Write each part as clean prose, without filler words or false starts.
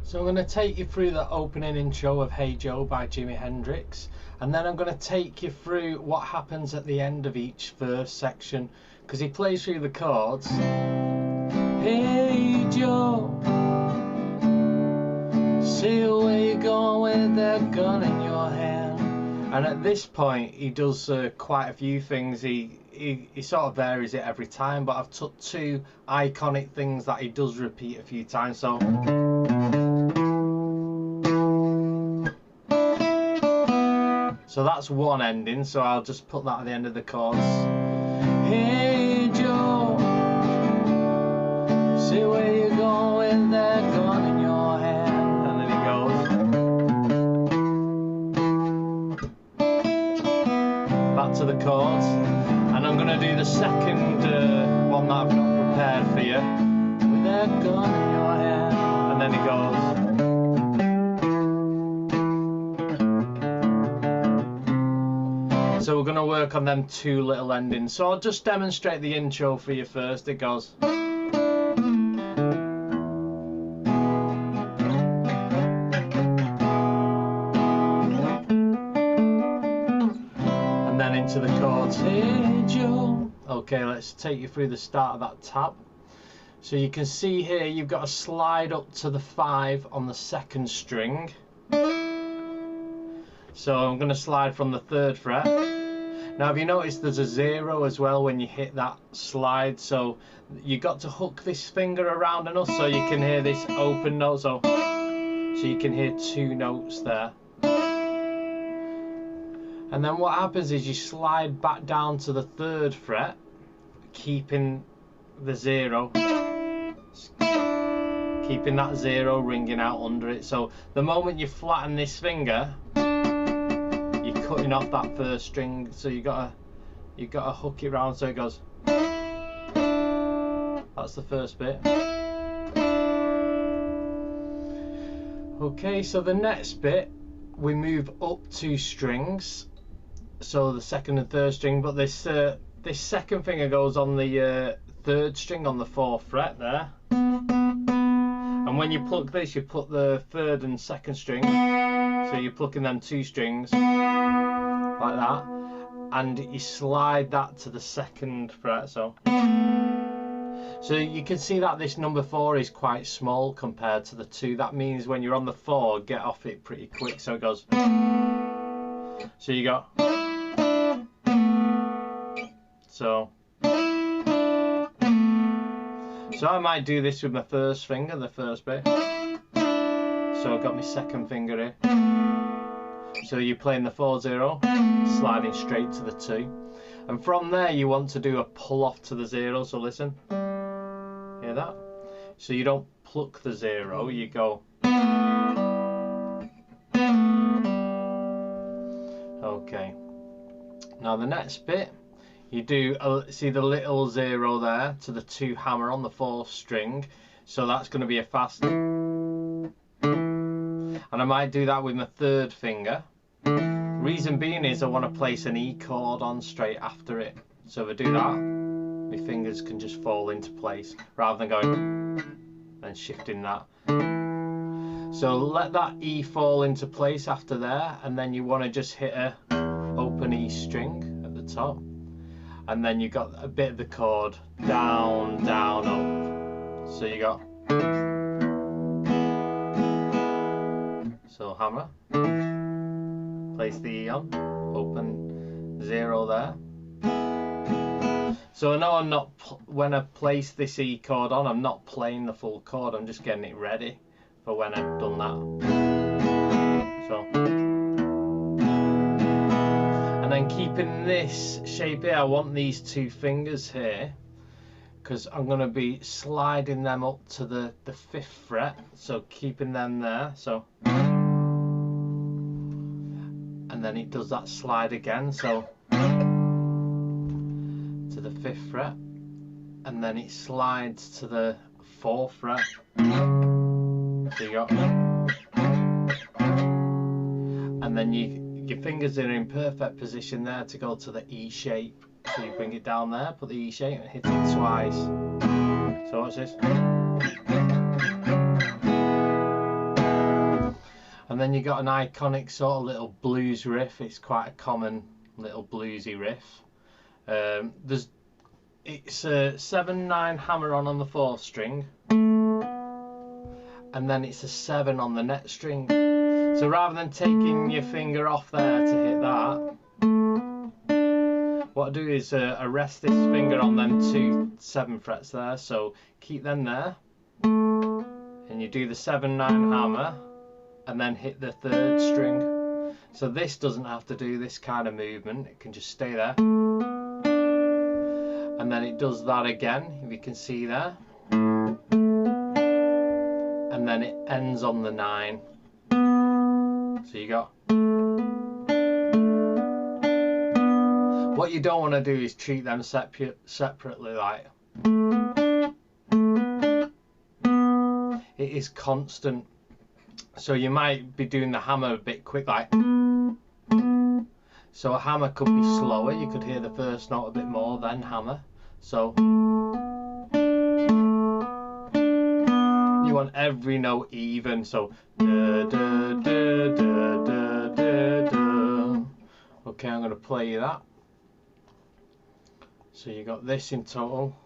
So I'm going to take you through the opening intro of Hey Joe by Jimi Hendrix, and then I'm going to take you through what happens at the end of each verse section, because he plays through the chords. Hey Joe, see where you going with that gun in your hand. And at this point he does quite a few things. He sort of varies it every time, but I've took two iconic things that he does repeat a few times. So that's one ending, so I'll just put that at the end of the chorus. Hey Joe, see where you going with that gun in your hand. And then it goes back to the chords. And I'm going to do the second one that I've not prepared for you. With that gun in your hand. And then it goes. So we're going to work on them two little endings. So I'll just demonstrate the intro for you first. It goes. And then into the chords. Hey Joe. Okay, let's take you through the start of that tab. So you can see here you've got to slide up to the 5 on the 2nd string. So I'm going to slide from the 3rd fret. Now have you noticed there's a 0 as well when you hit that slide, so you got to hook this finger around enough so you can hear this open note, so you can hear 2 notes there. And then what happens is you slide back down to the 3rd fret, keeping the 0, keeping that 0 ringing out under it. So the moment you flatten this finger, you're cutting off that 1st string, so you gotta hook it round so it goes. That's the first bit. Okay, so the next bit we move up 2 strings, so the 2nd and 3rd string, but this second finger goes on the 3rd string on the 4th fret there. And when you pluck this, you put the 3rd and 2nd string, so you're plucking them 2 strings like that, and you slide that to the 2nd fret. So you can see that this number 4 is quite small compared to the 2. That means when you're on the 4, get off it pretty quick. So it goes. So you got. So I might do this with my 1st finger, the 1st bit. So I've got my 2nd finger here. So you're playing the 4-0, sliding straight to the 2. And from there you want to do a pull off to the 0, so listen. Hear that? So you don't pluck the 0, you go. Okay. Now the next bit, you do, see the little 0 there to the 2 hammer on the 4th string. So that's going to be a fast. And I might do that with my 3rd finger. Reason being is I want to place an E chord on straight after it. So if I do that, my fingers can just fall into place rather than going and shifting that. So let that E fall into place after there, and then you want to just hit a open E string at the top, and then you got a bit of the chord down, down, up. So you got. So hammer, place the E on, open 0 there. So I know I'm not, when I place this E chord on, I'm not playing the full chord, I'm just getting it ready for when I've done that. So, and then keeping this shape here, I want these 2 fingers here, because I'm going to be sliding them up to the 5th fret, so keeping them there. So. And then it does that slide again, so to the 5th fret, and then it slides to the 4th fret. So you got, and then your fingers are in perfect position there to go to the E shape. So you bring it down there, put the E shape, and hit it twice. So watch this. And then you got an iconic sort of little blues riff. It's quite a common little bluesy riff. It's a 7/9 hammer on the 4th string, and then it's a 7 on the net string. So rather than taking your finger off there to hit that, what I do is I rest this finger on them 2 7 frets there. So keep them there, and you do the 7/9 hammer, and then hit the 3rd string. So this doesn't have to do this kind of movement, it can just stay there. And then it does that again, if you can see there. And then it ends on the 9. So you got. What you don't want to do is treat them separately, like. It is constant. So you might be doing the hammer a bit quick, like. So a hammer could be slower, you could hear the first note a bit more, then hammer. So you want every note even, so da, da, da, da, da, da, da. Okay, I'm going to play you that. So you got this in total.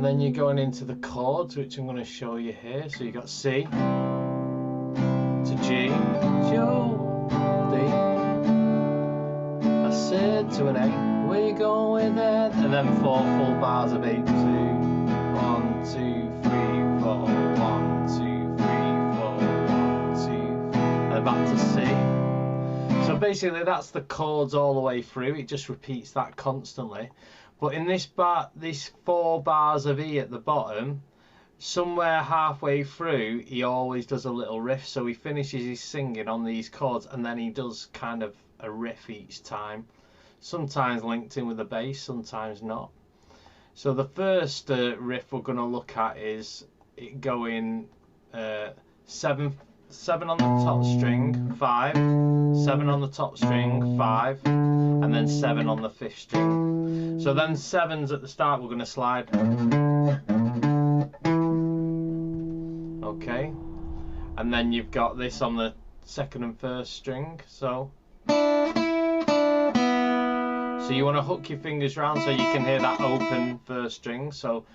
Then you're going into the chords, which I'm going to show you here. So you got C to G, Joe, D. I said to an A, where you going with that? And then 4 full bars of 8, 2, 1, 2, 3, 4, 1, 2, 3, 4, 1, 2, 3, and back to C. So basically that's the chords all the way through. It just repeats that constantly. But in this bar, these 4 bars of E at the bottom, somewhere halfway through, he always does a little riff. So he finishes his singing on these chords, and then he does kind of a riff each time. Sometimes linked in with the bass, sometimes not. So the first riff we're going to look at is it going 7 on the top string, 5, 7 on the top string, 5, and then 7 on the 5th string. So then 7s at the start we're going to slide. Okay, and then you've got this on the 2nd and 1st string. So you want to hook your fingers round so you can hear that open 1st string. So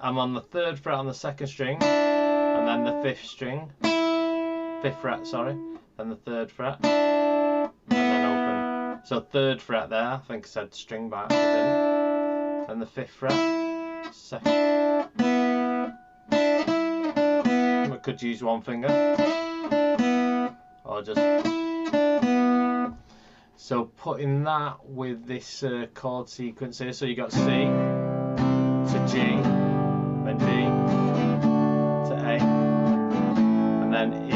I'm on the 3rd fret on the 2nd string, and then the 5th string. 5th fret, sorry, then the 3rd fret, and then open. So 3rd fret there, I think I said string by accident, and the 5th fret, 2nd. I could use one finger, or just. So putting that with this chord sequence here, so you got C to G, then D to A, and then E.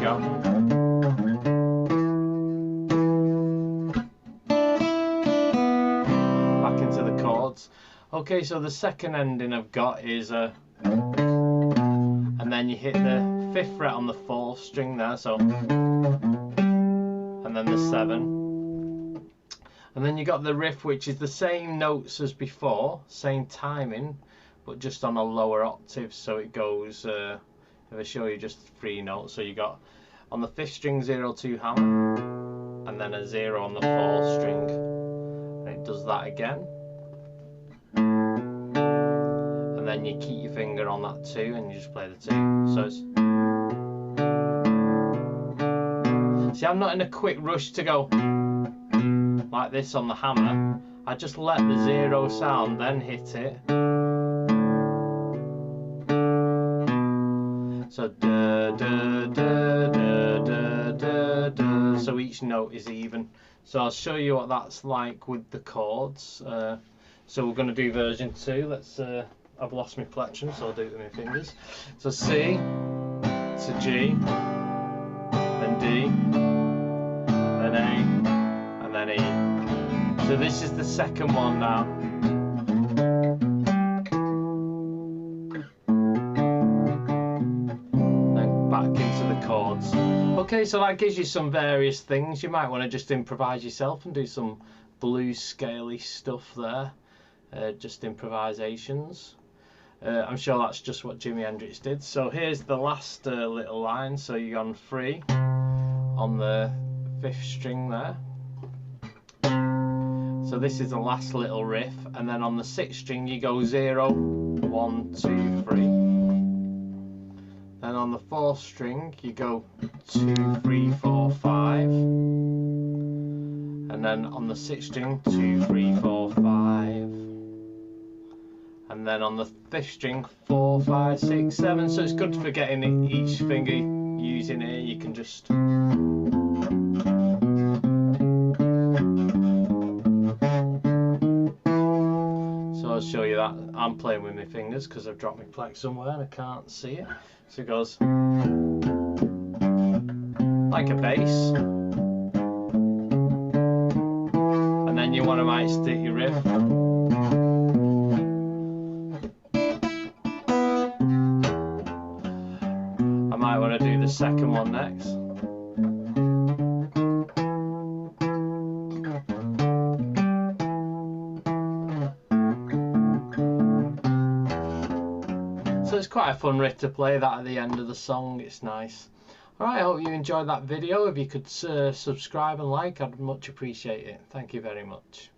Go. Back into the chords. Okay, so the second ending I've got is and then you hit the 5th fret on the 4th string there, so, and then the 7, and then you got the riff, which is the same notes as before, same timing, but just on a lower octave. So it goes. If I show you just 3 notes, so you got on the 5th string 0 2 hammer, and then a 0 on the 4th string, and it does that again, and then you keep your finger on that 2 and you just play the 2. So it's. See, I'm not in a quick rush to go like this on the hammer. I just let the 0 sound, then hit it. So da da da da da da da. So each note is even. So I'll show you what that's like with the chords. So we're going to do version 2. Let's. I've lost my plectrum, so I'll do it with my fingers. So C to G, then D, then A, and then E. So this is the second one now. chords. Okay, so that gives you some various things. You might want to just improvise yourself and do some blues scale-y stuff there. Just improvisations. I'm sure that's just what Jimi Hendrix did. So here's the last little line. So you're on 3 on the 5th string there. So this is the last little riff, and then on the 6th string you go 0, 1, 2, 3. Then on the 4th string you go 2, 3, 4, 5. And then on the 6th string 2, 3, 4, 5. And then on the 5th string 4, 5, 6, 7. So it's good for getting each finger using here. You can just I'll show you that. I'm playing with my fingers because I've dropped my plex somewhere and I can't see it. So it goes like a bass, and then you want to might stick your riff. I might want to do the second one next. So it's quite a fun riff to play that at the end of the song. It's nice. Alright, I hope you enjoyed that video. If you could subscribe and like, I'd much appreciate it. Thank you very much.